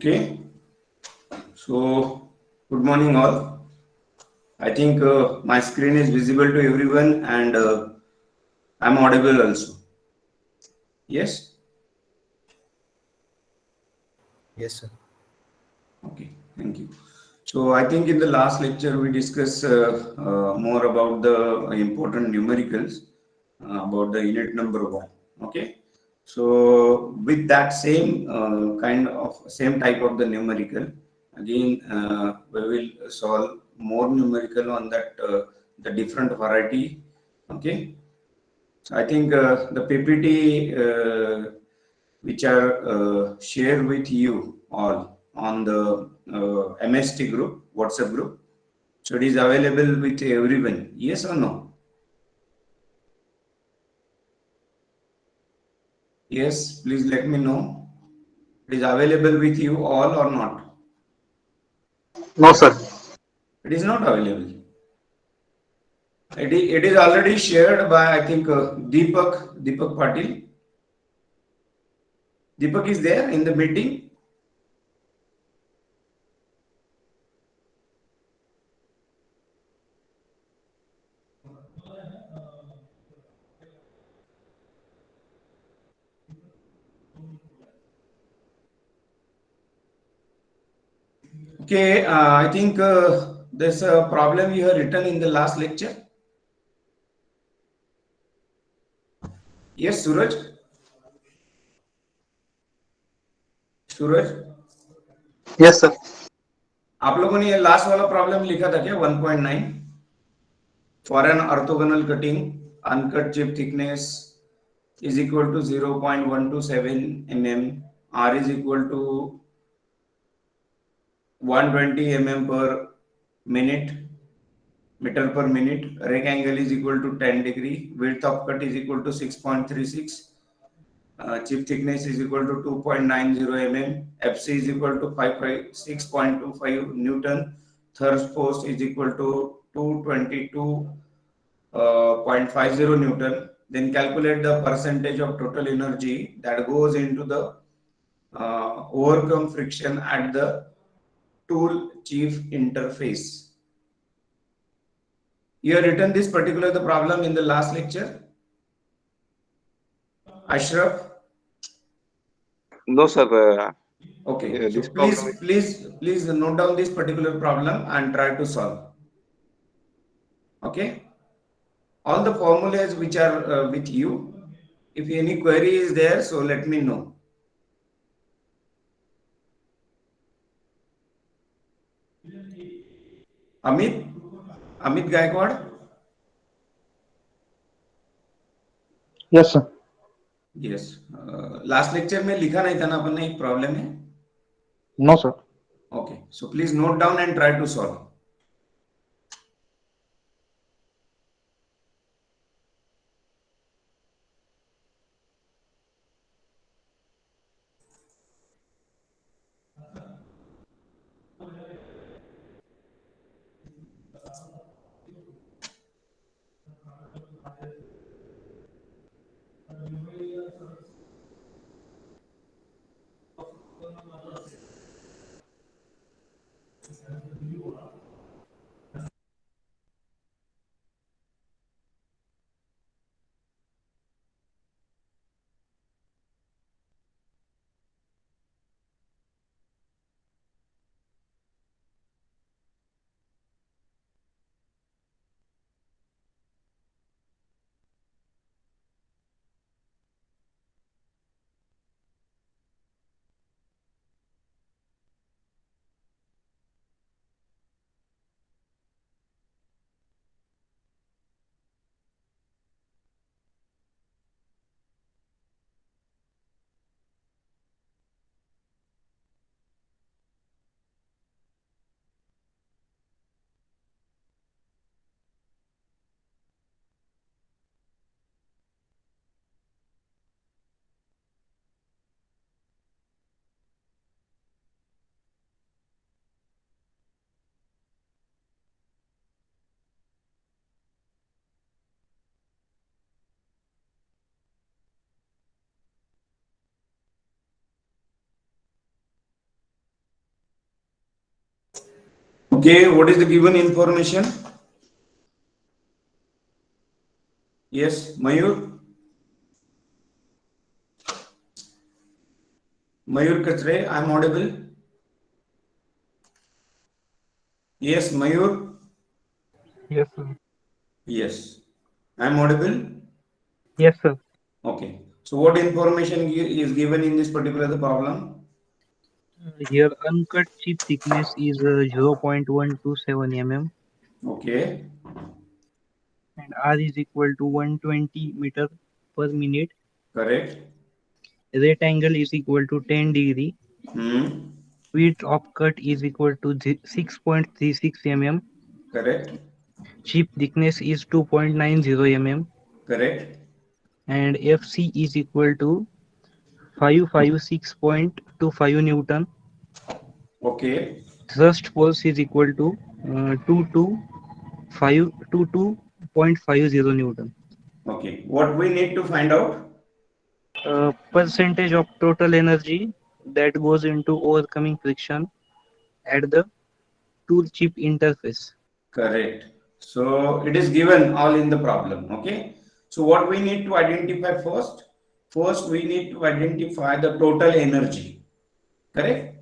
Okay, so good morning, all. I think my screen is visible to everyone and I'm audible also. Yes? Yes, sir. Okay, thank you. So I think in the last lecture we discussed more about the important numericals about the unit number one. Okay, so with that same kind of same type of the numerical, again we will solve more numerical on that the different variety. Okay, so I think the PPT which are shared with you all on the MST group, WhatsApp group. So it is available with everyone. Yes or no? Yes, please let me know. It is available with you all or not? No, sir. It is not available. It is already shared by I think Deepak Patil. Deepak is there in the meeting. Okay, I think there's a problem you have written in the last lecture. Yes, Suraj. Suraj Yes, sir. आप लोगों ने ये last वाला problem लिखा था क्या 1.9 for an orthogonal cutting uncut chip thickness is equal to 0.127 mm, r is equal to 120 mm per minute, meter per minute, rectangle is equal to 10 degree, width of cut is equal to 6.36, chip thickness is equal to 2.90 mm, fc is equal to 6.25 newton, thrust force is equal to 222.50 newton. Then calculate the percentage of total energy that goes into the overcome friction at the tool chief interface. You have written this particular the problem in the last lecture, Ashraf. No, sir. Okay, so This problem is please note down this particular problem and try to solve. Okay, all the formulas which are with you. If any query is there, so let me know. Amit, Amit Gaikwad. Yes, sir. Yes, last lecture में लिखा नहीं था ना अपन ने एक problem है. No, sir. Okay, so please note down and try to solve. Okay, what is the given information? Yes, Mayur. Mayur Katre, I'm audible. Yes, Mayur. Yes, sir. Yes, I'm audible. Yes, sir. Okay. So what information is given in this particular problem? Here uncut chip thickness is 0.127 mm Okay. and R is equal to 120 meter per minute. Correct. Rate angle is equal to 10 degree. Hmm. Width of cut is equal to 6.36 mm. Correct. Chip thickness is 2.90 mm Correct. and FC is equal to 556.25 Newton. Okay. Thrust force is equal to 22.50 Newton. Okay. What we need to find out? Percentage of total energy that goes into overcoming friction at the tool chip interface. Correct. So it is given all in the problem. Okay. So what we need to identify first? First, we need to identify the total energy. Correct.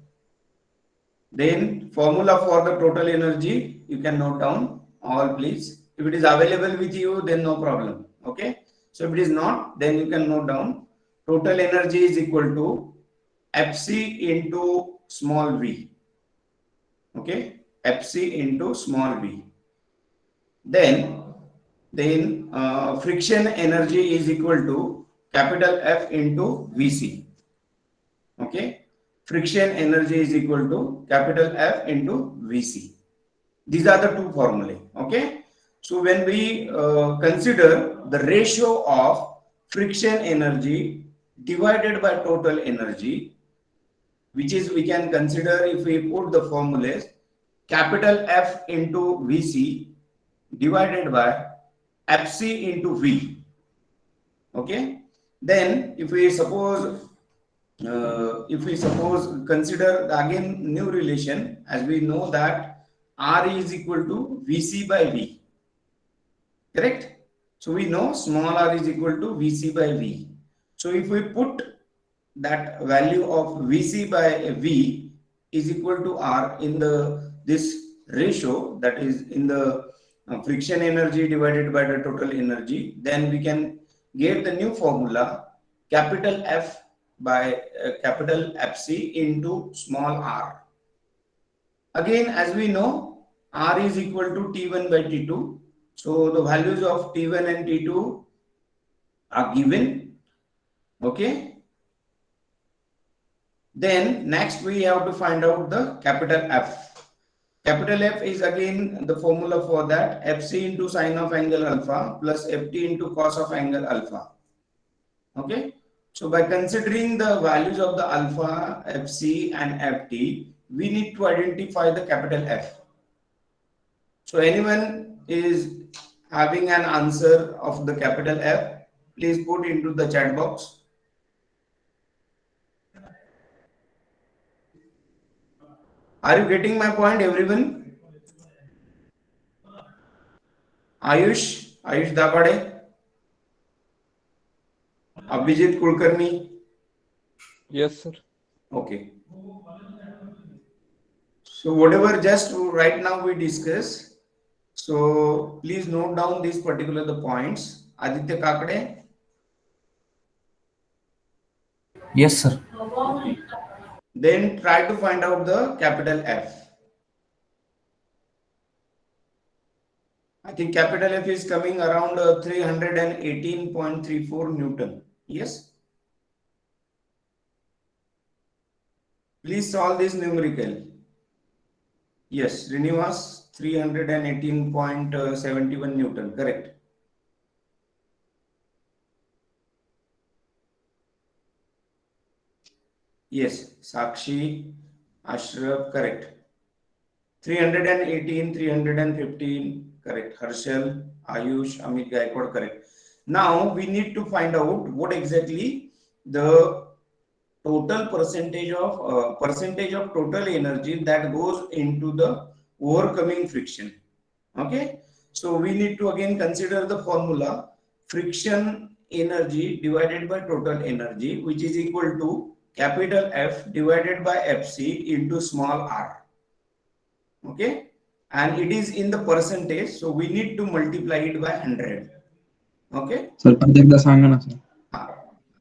Then formula for the total energy, you can note down all please. If it is available with you, then no problem. Okay. So if it is not, then you can note down total energy is equal to Fc into small v. Okay. Fc into small v. Then friction energy is equal to capital F into Vc. Okay. Friction energy is equal to capital F into Vc. These are the two formulae. Okay. So when we consider the ratio of friction energy divided by total energy, which is we can consider if we put the formulas capital F into Vc divided by Fc into V. Okay. Then if we suppose consider again new relation, as we know that R is equal to Vc by V. Correct. So we know small r is equal to Vc by V. So if we put that value of Vc by V is equal to R in the this ratio, that is in the friction energy divided by the total energy, then we can get the new formula capital F by capital Fc into small r. Again, as we know, R is equal to T1 by T2. So the values of T1 and T2 are given. Okay. Then next we have to find out the capital F. Capital F is again the formula for that, Fc into sine of angle alpha plus Ft into cos of angle alpha. Okay. So by considering the values of the alpha, Fc and Ft, we need to identify the capital F. So anyone is having an answer of the capital F, please put into the chat box. Are you getting my point, everyone? Ayush Dabade, Abhijit Kulkarni. Yes, sir. Okay. So whatever just right now we discuss, so please note down these particular the points. Aditya Kakade. Yes, sir. Okay. Then try to find out the capital F. I think capital F is coming around 318.34 Newton. Yes. Please solve this numerical. Yes, Srinivas 318.71 Newton. Correct. Yes, Sakshi, Ashraf, correct. 318, 315, correct. Harshal, Ayush, Amit Gaikwad, correct. Now we need to find out what exactly the total percentage of total energy that goes into the overcoming friction. Okay, so we need to again consider the formula friction energy divided by total energy, which is equal to capital F divided by FC into small r. Okay, and it is in the percentage, so we need to multiply it by 100. Okay, sir परत एकदा सांगा ना sir.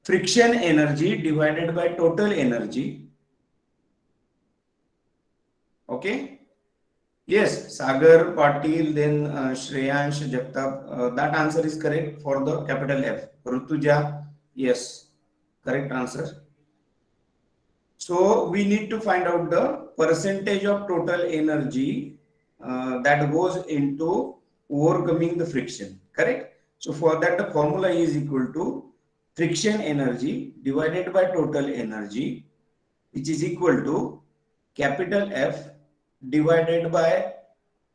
friction energy divided by total energy. Okay, yes, Sagar Patil, then Shreyansh Jagtap, that answer is correct for the capital F. Rutuja, yes, correct answer. So we need to find out the percentage of total energy that goes into overcoming the friction, correct? So for that, the formula is equal to friction energy divided by total energy, which is equal to capital F divided by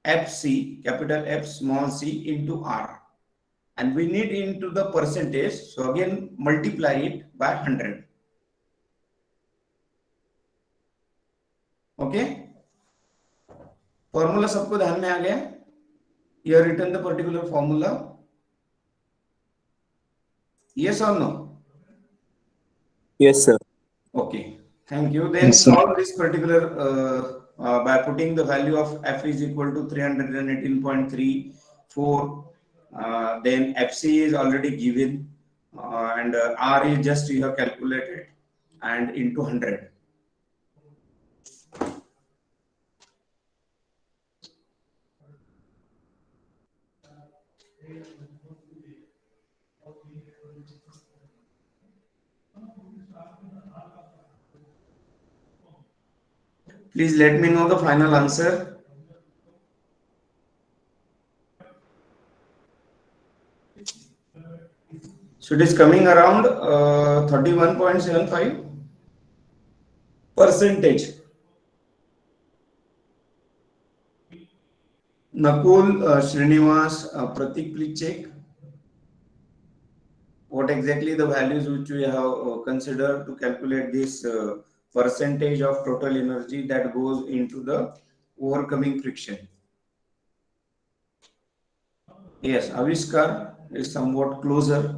FC, capital F small c into R. And we need into the percentage, so again multiply it by 100. Okay, formula सबको ध्यान में आ गया? You have written the particular formula. Yes or no? Yes, sir. Okay, thank you. Then Yes, sir. solve this particular by putting the value of F is equal to 318.34. Then FC is already given, and R is just you have calculated, and into 100. Please let me know the final answer. So it is coming around 31.75 percentage. Nakul, Srinivas, Pratik, please check what exactly the values which we have considered to calculate this percentage of total energy that goes into the overcoming friction. Yes, Aviskar is somewhat closer.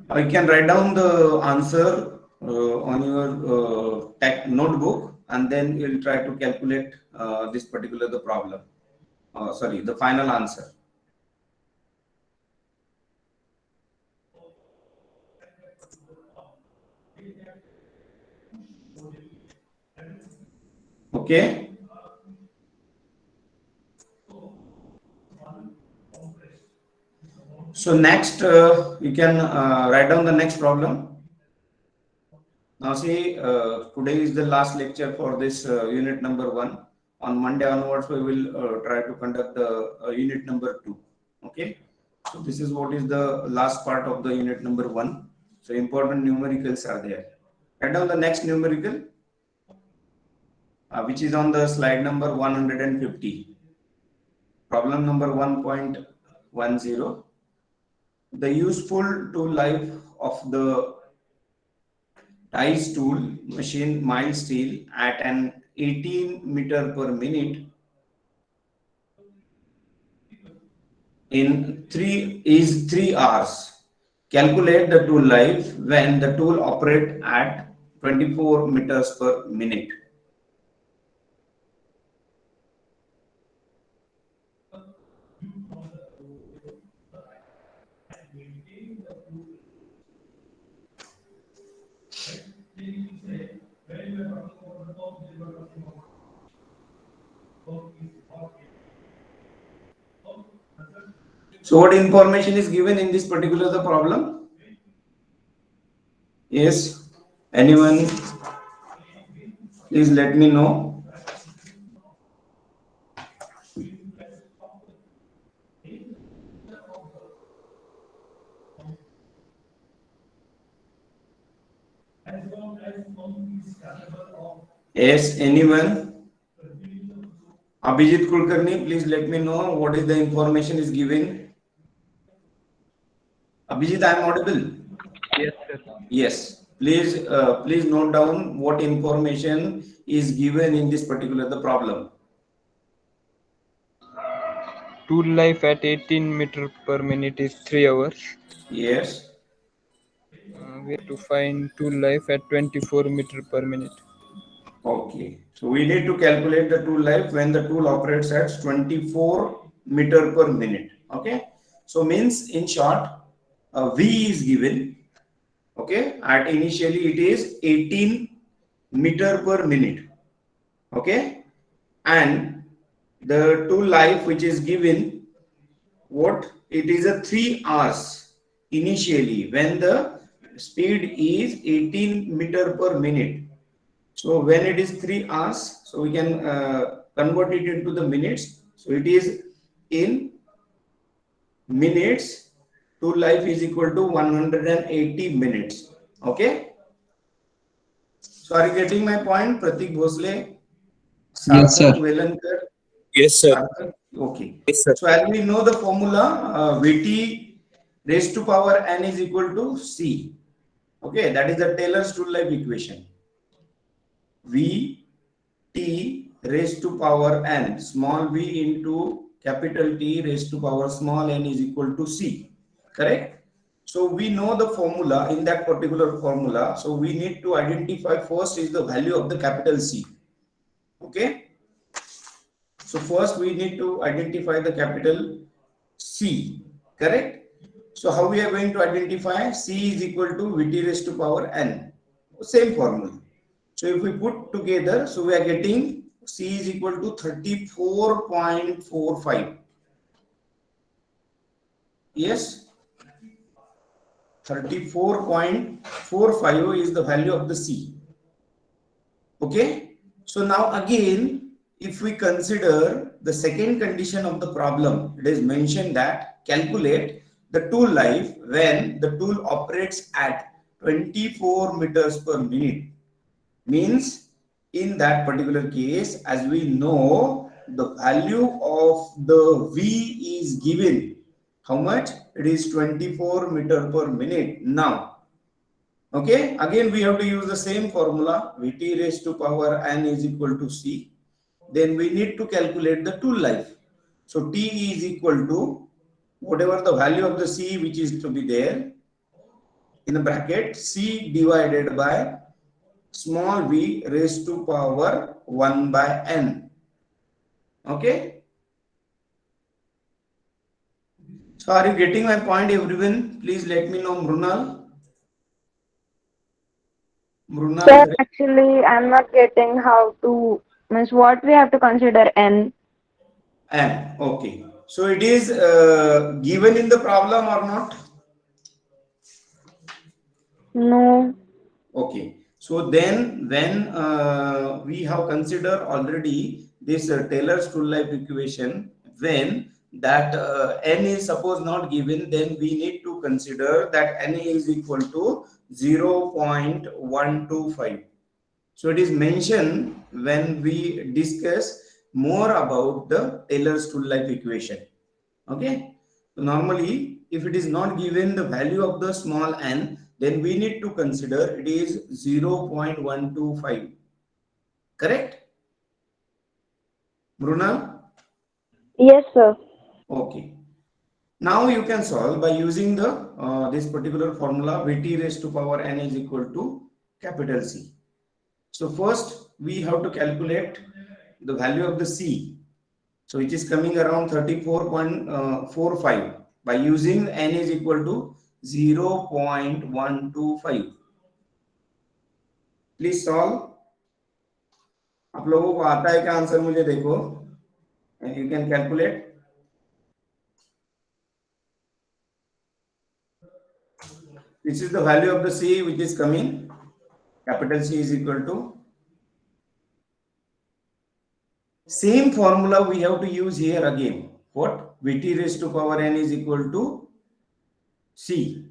I can write down the answer on your notebook, and then you'll try to calculate this particular the problem. Sorry, the final answer. Okay. So next, you can write down the next problem. Now see, today is the last lecture for this unit number 1. On Monday onwards, we will try to conduct the unit number 2. Okay. So this is what is the last part of the unit number 1. So important numericals are there. Write down the next numerical, which is on the slide number 150. Problem number 1.10. The useful tool life of the dice tool machine mild steel at an 18 meter per minute in 3 hours. Calculate the tool life when the tool operates at 24 meters per minute. So what information is given in this particular the problem? Yes, anyone? Please let me know. Yes, anyone? Abhijit Kulkarni, please let me know what is the information is given. Abhijit, I am audible? Yes, sir. Yes. Please note down what information is given in this particular the problem. Tool life at 18 meter per minute is 3 hours. Yes. We have to find tool life at 24 meter per minute. Okay. So we need to calculate the tool life when the tool operates at 24 meter per minute. Okay. So means in short, V is given. Okay. At initially it is 18 meter per minute. Okay. And the tool life which is given, what it is a 3 hours initially when the speed is 18 meter per minute. So when it is 3 hours, so we can convert it into the minutes. So it is in minutes. Tool life is equal to 180 minutes. Okay. So are you getting my point, Pratik Bhosle? Yes, sir. Sarthak Velankar? Yes, sir. Sarthak? Okay. Yes, sir. So as we know the formula, Vt raised to power n is equal to C. Okay, that is the Taylor's tool life equation. V T raised to power n, small v into capital T raised to power small n is equal to C. Correct? So we know the formula in that particular formula. So we need to identify first is the value of the capital C. Okay. So first we need to identify the capital C. Correct? So how we are going to identify? C is equal to Vt raised to power n. Same formula. So if we put together, so we are getting C is equal to 34.45. Yes, 34.45 is the value of the C. Okay. So now again, if we consider the second condition of the problem, it is mentioned that calculate the tool life when the tool operates at 24 meters per minute. Means in that particular case, as we know, the value of the V is given. How much? It is 24 meter per minute. Now, okay, again we have to use the same formula. Vt raised to power n is equal to C. Then we need to calculate the tool life. So T is equal to whatever the value of the C which is to be there in the bracket, C divided by small v raised to power 1 by n. Okay. So are you getting my point, everyone? Please let me know, Mrunal. Sir, actually, I'm not getting how to, means what we have to consider n. N. Okay. So it is given in the problem or not? No. Okay. So then when we have considered already this Taylor's tool life equation, when that n is suppose not given, then we need to consider that n is equal to 0.125. So it is mentioned when we discuss more about the Taylor's tool life equation. Okay. So normally, if it is not given the value of the small n, then we need to consider it is 0.125. Correct? Mrunal? Yes, sir. Okay. Now you can solve by using the this particular formula Vt raised to power n is equal to capital C. So first we have to calculate the value of the C. So it is coming around 34.45 by using n is equal to 0.125. Please solve. आप लोगों को आता है क्या answer? मुझे देखो. And you can calculate. This is the value of the C which is coming. Capital C is equal to. Same formula we have to use here again. What? Vt raised to power n is equal to C.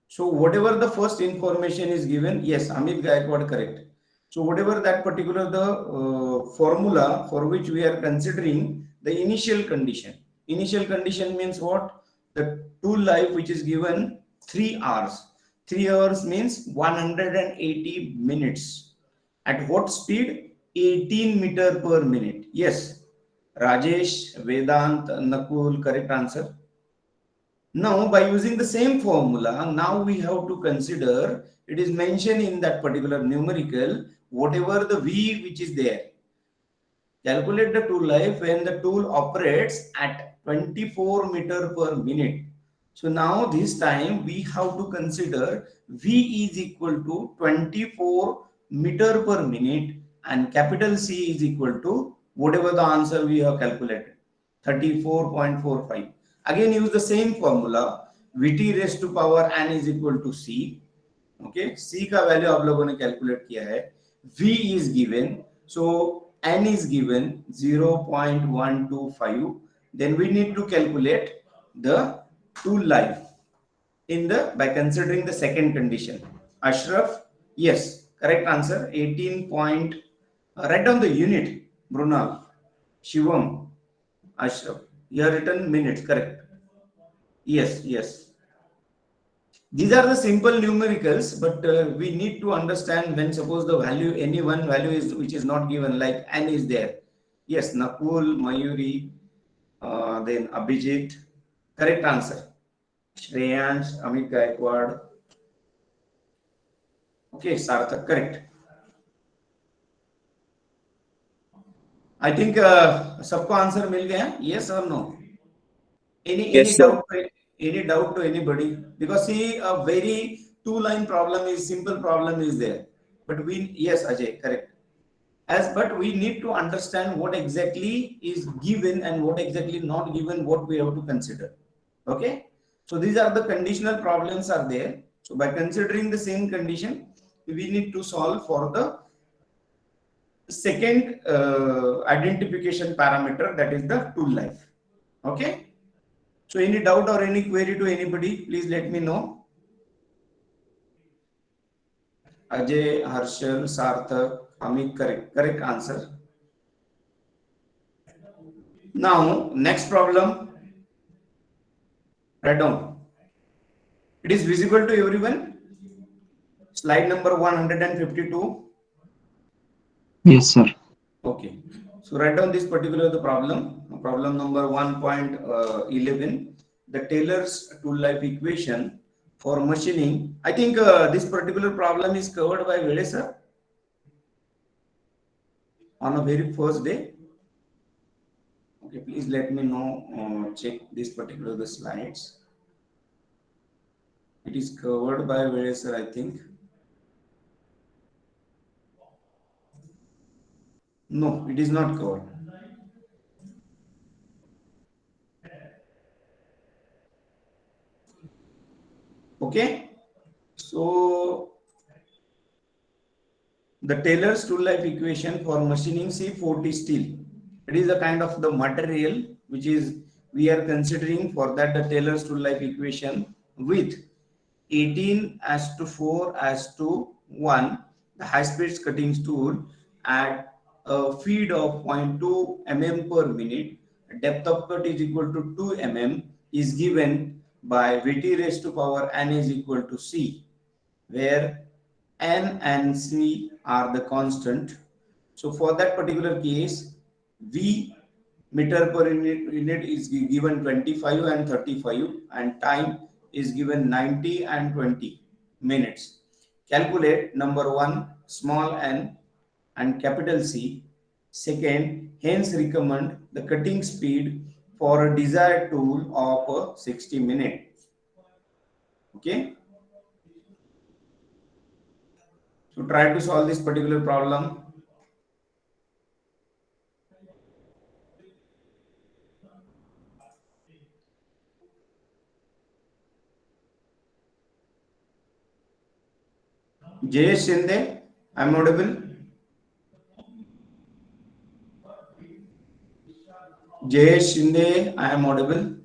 So whatever the first information is given, yes, Amit Gaikwad, correct. So whatever that particular the formula for which we are considering the initial condition. Initial condition means what? The tool life which is given 3 hours. 3 hours means 180 minutes. At what speed? 18 meter per minute. Yes. Rajesh, Vedant, Nakul, correct answer. Now, by using the same formula, now we have to consider, it is mentioned in that particular numerical, whatever the V which is there. Calculate the tool life when the tool operates at 24 meter per minute. So now this time we have to consider V is equal to 24 meter per minute and capital C is equal to whatever the answer we have calculated, 34.45. Again use the same formula, Vt raised to power n is equal to C. Okay, C का value आप लोगों ने calculate किया है, V is given, so n is given 0.125. Then we need to calculate the tool life in the by considering the second condition. Ashraf, yes, correct answer. 18 point. Write down the unit. Brunal, Shivam, Ashraf. You have written minutes, correct? Yes, yes. These are the simple numericals, but we need to understand when suppose the value, any one value is which is not given, like n is there. Yes, Nakul, Mayuri, then Abhijit, correct answer. Shreyansh, Amit Gaikwad. Okay, Sarthak, correct. I think सबको answer मिल गया? Yes or no? Yes, sir. Any doubt to anybody? Because see, a very two-line problem is simple problem is there. But we, yes, Ajay, correct. But we need to understand what exactly is given and what exactly not given, what we have to consider. Okay. So these are the conditional problems are there. So by considering the same condition, we need to solve for the second identification parameter, that is the tool life. Okay. So any doubt or any query to anybody, please let me know. Ajay, Harshal, Sarthak, Amit, correct answer. Now, next problem. Write down. It is visible to everyone. Slide number 152. Yes, sir. Okay. So write down this particular the problem. Problem number 1.11. The Taylor's tool life equation for machining. I think this particular problem is covered by Vede sir on a very first day. Okay, please let me know. Check this particular the slides. It is covered by Vede sir, I think. No, it is not covered. Okay, so the Taylor's tool life equation for machining C40 steel. It is a kind of the material which is we are considering for that the Taylor's tool life equation with 18:4:1 the high speed cutting tool at a feed of 0.2 mm per minute, depth of cut is equal to 2 mm is given by Vt raised to power n is equal to C, where n and C are the constant. So for that particular case, V meter per unit is given 25 and 35 and time is given 90 and 20 minutes. Calculate number 1 small n and capital C. Second, hence recommend the cutting speed for a desired tool of 60 minutes. Okay. So try to solve this particular problem. Jay Shinde, I am audible. Jay Shinde, I am audible.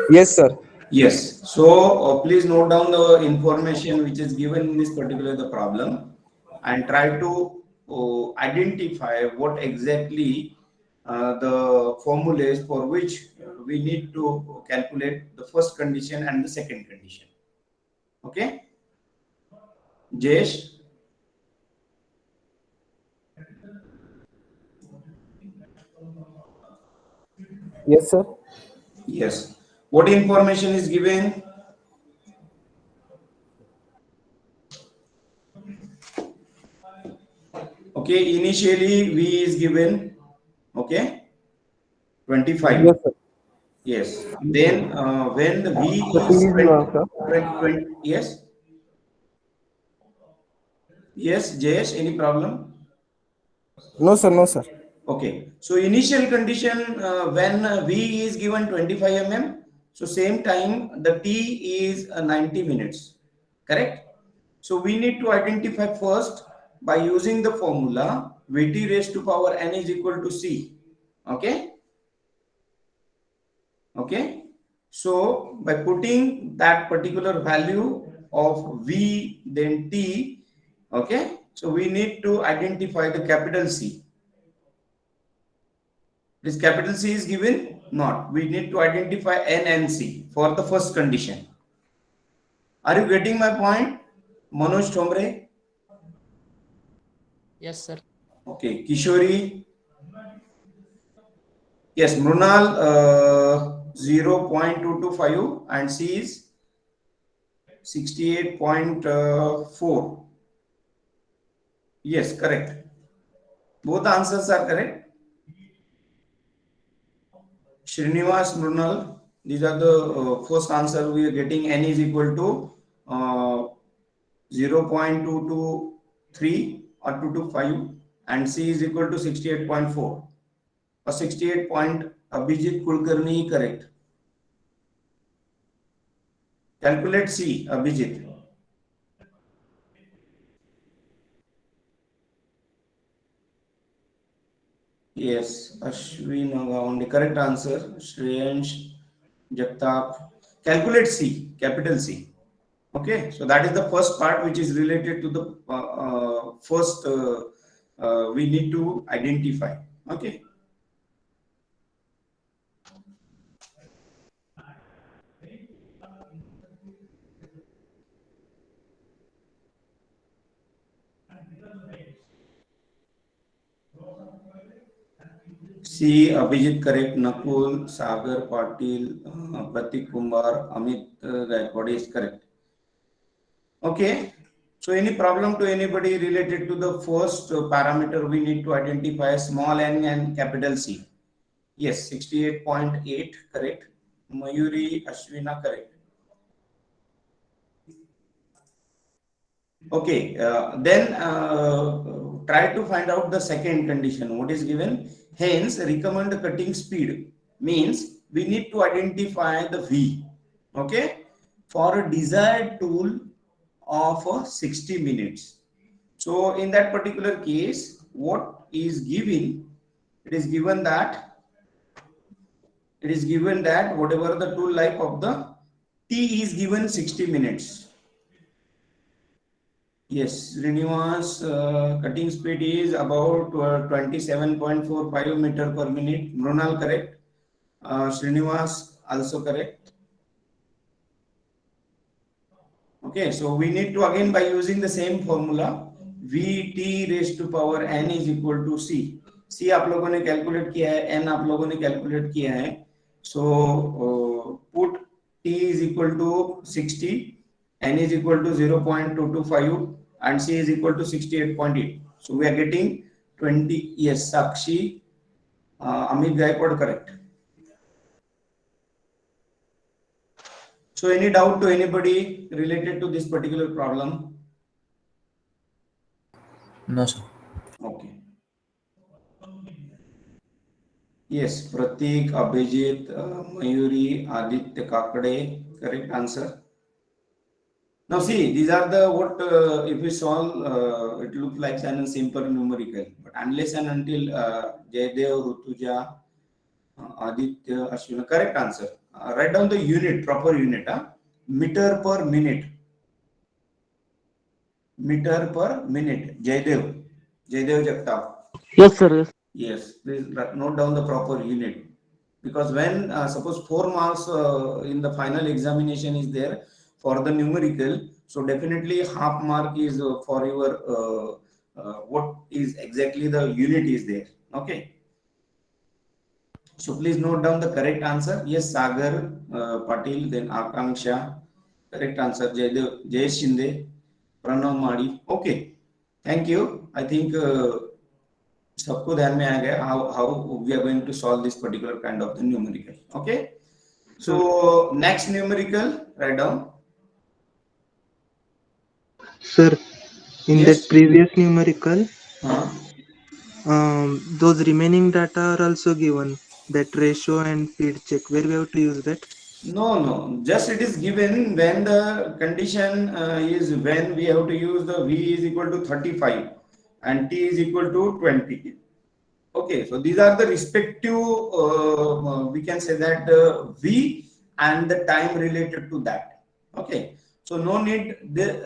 Yes, sir. Yes. So please note down the information which is given in this particular the problem and try to identify what exactly the formulas for which we need to calculate the first condition and the second condition. Okay, Jayesh? Yes, sir. Yes. What information is given? Okay, initially V is given, okay, 25. Yes, sir. Yes. Then when the V The T is is 20, sir. 20, yes. Yes, Jayesh, any problem? No, sir. No, sir. Okay. So initial condition when V is given 25 mm, so same time the T is 90 minutes, correct? So we need to identify first by using the formula Vt raised to power n is equal to C. Okay. Okay. So by putting that particular value of V then T, okay. So we need to identify the capital C. This capital C is given? Not. We need to identify N and C for the first condition. Are you getting my point? Manoj Thomre? Yes, sir. Okay. Kishori? Yes. Mrunal 0.225 and C is 68.4. Yes, correct. Both answers are correct. Srinivas, Mrunal, these are the first answer we are getting. N is equal to 0.223 or 225 and C is equal to 68.4 or 68 point. Abhijit Kulkarni, correct. Calculate C, Abhijit. Yes, Ashwin only correct answer. Shreyansh Jagtap. Calculate C, capital C. Okay, so that is the first part which is related to the first we need to identify. Okay. C, Abhijit correct, Nakul, Sagar Patil, Pratik Kumar, Amit Gaikwad is correct. Okay. So any problem to anybody related to the first parameter we need to identify small n and capital C. Yes, 68.8 correct. Mayuri Ashwina correct. Okay, then try to find out the second condition. What is given? Hence, recommend cutting speed means we need to identify the V. Okay, for a desired tool of 60 minutes. So in that particular case, what is given? It is given that whatever the tool life of the T is given 60 minutes. Yes, Srinivas, cutting speed is about 27.45 meter per minute. Mrunal correct. Srinivas also correct. Okay, so we need to again by using the same formula Vt raised to power n is equal to C. C आप लोगों ने calculate किया है, n आप लोगों ने calculate किया है. So put T is equal to 60, n is equal to 0.225 and C is equal to 68.8. So we are getting 20. Yes, Sakshi, Amit Gaikwad correct. So any doubt to anybody related to this particular problem? No, sir. Okay. Yes, Pratik, Abhijit, Mayuri, Aditya Kakade, correct answer. Now see, these are the what if we solve, it looks like an simple numerical, but unless and until Jaydev, Rutuja, Aditya, Ashwina, correct answer. Write down the unit, proper unit, meter per minute. Meter per minute. Jaydev Jagtap. Yes, sir. Yes. Yes, please note down the proper unit. Because when suppose 4 marks in the final examination is there for the numerical, so definitely half mark is for your what is exactly the unit is there. Okay. So please note down the correct answer. Yes, Sagar Patil, then Akanksha. Correct answer. Jay Shinde, Pranav Madi. Okay. Thank you. I think सबको ध्यान में आ गया how we are going to solve this particular kind of the numerical. Okay. So next numerical, write down. Sir, in Yes. that previous numerical, Huh? those remaining data are also given, that ratio and feed check. Where we have to use that? No. Just it is given when the condition is when we have to use the V is equal to 35 and T is equal to 20. Okay, so these are the respective, we can say that V and the time related to that. Okay, so no need,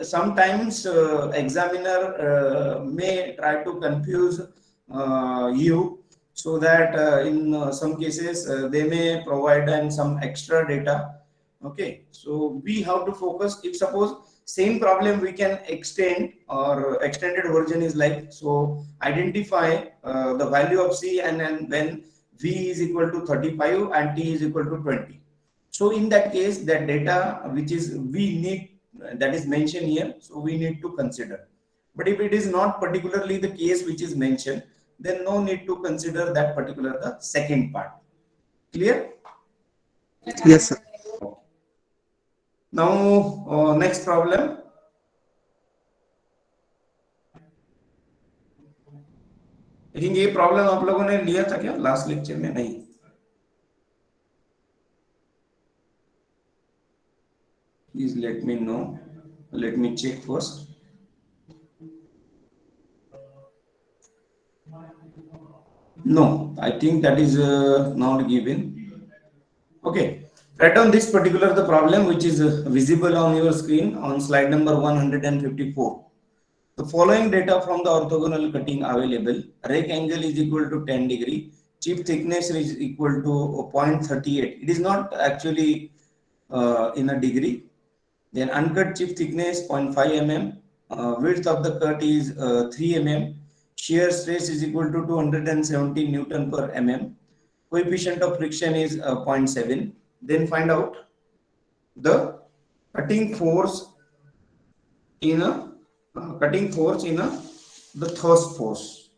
sometimes examiner may try to confuse you, so that in some cases they may provide and some extra data. Okay, so we have to focus. If suppose same problem we can extend, or extended version is like, so identify the value of C and then when V is equal to 35 and T is equal to 20. So in that case, that data which is we need, that is mentioned here, so we need to consider. But if it is not particularly the case which is mentioned, then no need to consider that particular the second part. Clear? Yes, sir. Now next problem. I think ये problem आप लोगों ने लिया था क्या last lecture में? नहीं. Please let me know. Let me check first. No, I think that is not given. Okay, write down this particular the problem which is visible on your screen on slide number 154. The following data from the orthogonal cutting available: rake angle is equal to 10 degree, chip thickness is equal to 0.38. It is not actually in a degree. Then uncut chip thickness 0.5 mm, width of the cut is 3 mm, shear stress is equal to 270 Newton per mm, coefficient of friction is 0.7. Then find out the cutting force in a the thrust force.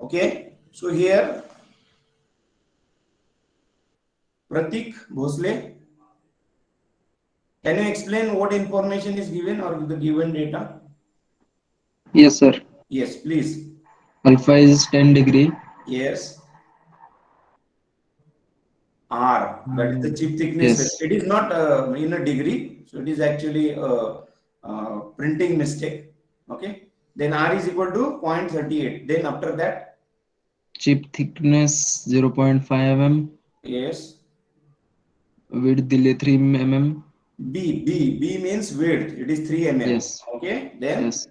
Okay, so here Pratik Bhosle, can you explain what information is given or the given data? Yes, sir. Yes, please. Alpha is 10 degree. Yes. R, that is the chip thickness. Yes. It is not in a degree, so it is actually a printing mistake. Okay. Then R is equal to 0.38. Then after that, Chip thickness 0.5 mm. yes. Width delay 3 mm. B means width. It is 3 mm. Yes. Okay. Then Yes.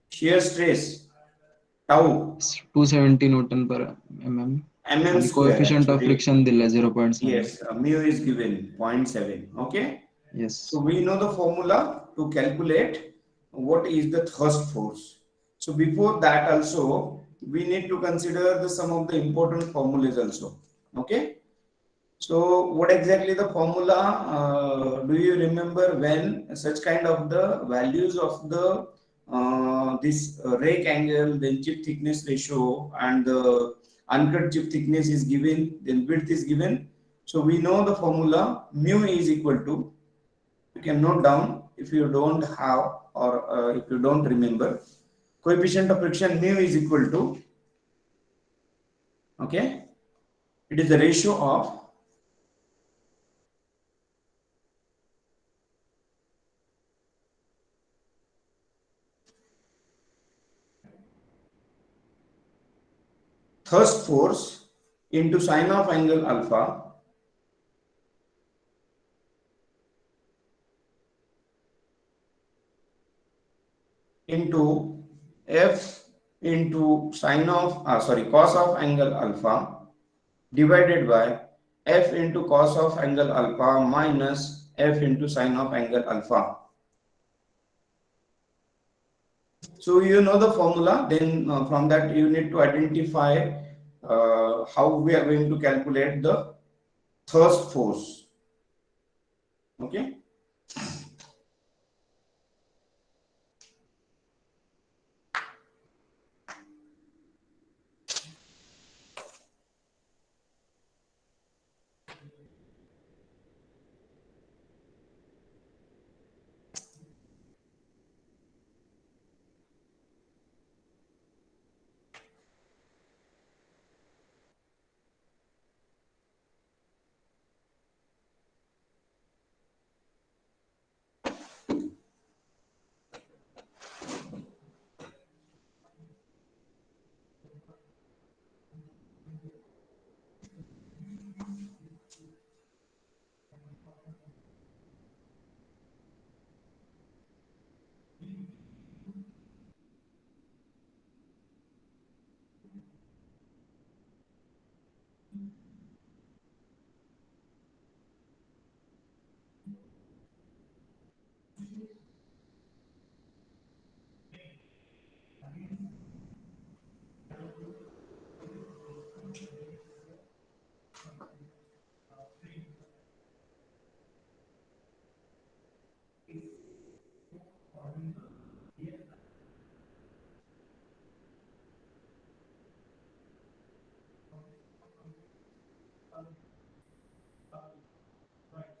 shear stress tau 270 Newton per mm. mm And square. coefficient of Actually. friction dilla 0.7. Yes, mu is given 0.7. Okay. Yes. So we know the formula to calculate what is the thrust force. So before that also we need to consider the some of the important formulas also. Okay. So what exactly the formula? Do you remember when such kind of the values of the this rake angle, then chip thickness ratio, and the uncut chip thickness is given, then width is given. So we know the formula mu is equal to, you can note down if you don't have or if you don't remember, coefficient of friction mu is equal to, okay, it is the ratio of thrust force into sine of angle alpha into f into cos of angle alpha divided by f into cos of angle alpha minus f into sine of angle alpha. So you know the formula, then from that you need to identify how we are going to calculate the thrust force. Okay.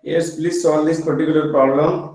Yes, please solve this particular problem.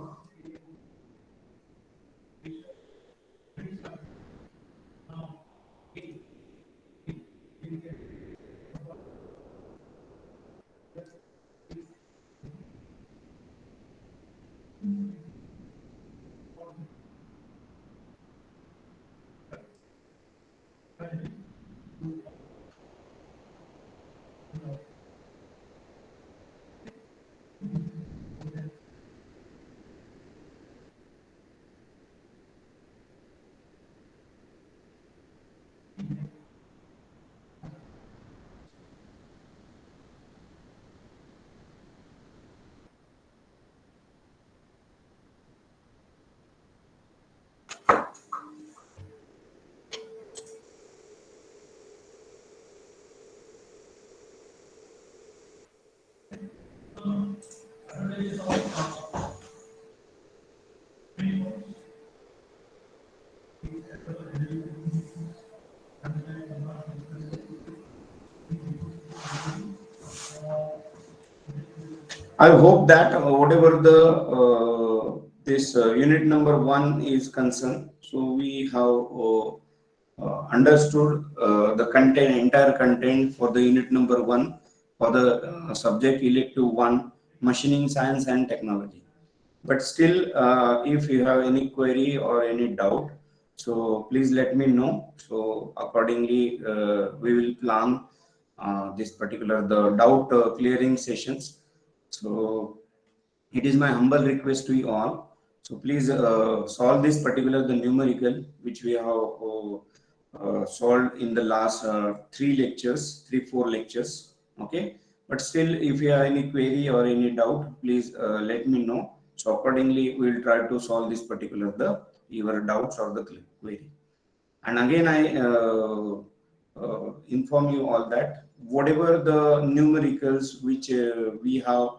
I hope that whatever the this unit number 1 is concerned, so we have understood the content, entire content for the unit number 1 for the subject elective 1, machining science and technology. But still, if you have any query or any doubt, so please let me know. So accordingly, we will plan this particular the doubt clearing sessions. So it is my humble request to you all. So please solve this particular the numerical which we have solved in the last 4 lectures. Okay, but still, if you have any query or any doubt, please let me know. So accordingly, we will try to solve this particular the your doubts or the query. And again, I inform you all that whatever the numericals which we have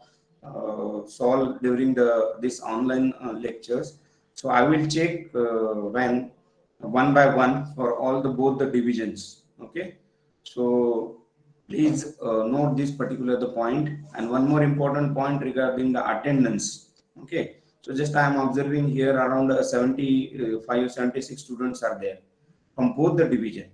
solved during this online lectures, so I will check when one by one for all the both the divisions. Okay, so please note this particular the point. And one more important point regarding the attendance. Okay, so just I am observing here around 76 students are there from both the division.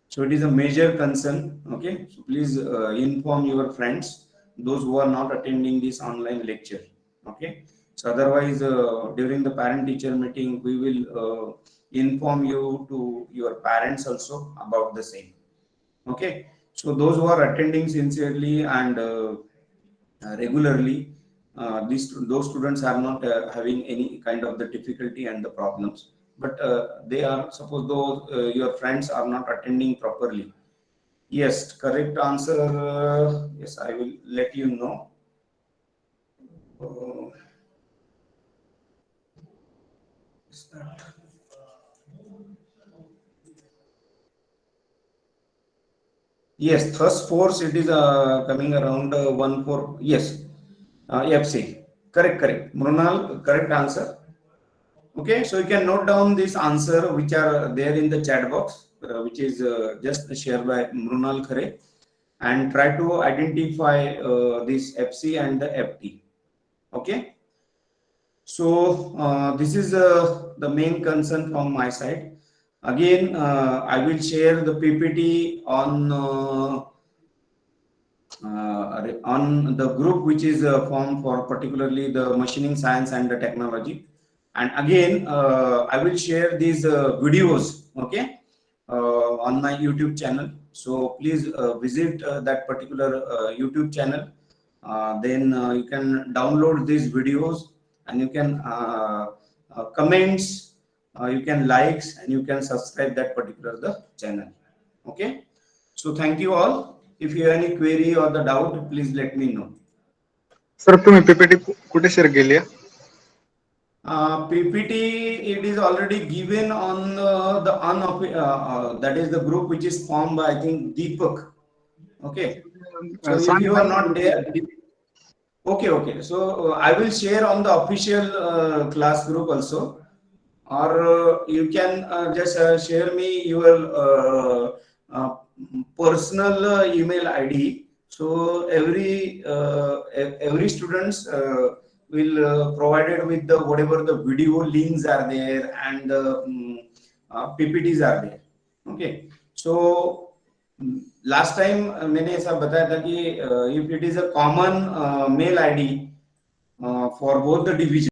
So it is a major concern. Okay, so please inform your friends, those who are not attending this online lecture. Okay, so otherwise during the parent teacher meeting, we will inform you to your parents also about the same. Okay, so those who are attending sincerely and regularly, those students are not having any kind of the difficulty and the problems. but they are, suppose those your friends are not attending properly. Yes, correct answer. Yes, I will let you know. Is that? Yes, thrust force, it is coming around 1/4. Yes, FC. Correct. Mrunal, correct answer. Okay, so you can note down this answer which are there in the chat box, which is just shared by Mrunal Khare, and try to identify this FC and the FT. Okay, so this is the main concern from my side. Again, I will share the PPT on the group which is formed for particularly the machining science and the technology. And again, I will share these videos, okay, on my YouTube channel. So please visit that particular YouTube channel. Then you can download these videos, and you can comments, you can likes, and you can subscribe that particular the channel. Okay. So thank you all. If you have any query or the doubt, please let me know. Sir तुम्ही PPT कुठे share केली आहे? PPT, it is already given on that is the group which is formed by, I think, Deepak. Okay. So if you are not there, okay. So I will share on the official class group also, or you can just share me your personal email ID. So every students will provided with the whatever the video links are there and the PPTs are there. Okay. So last time मैंने ऐसा बताया था कि if it is a common mail ID for both the division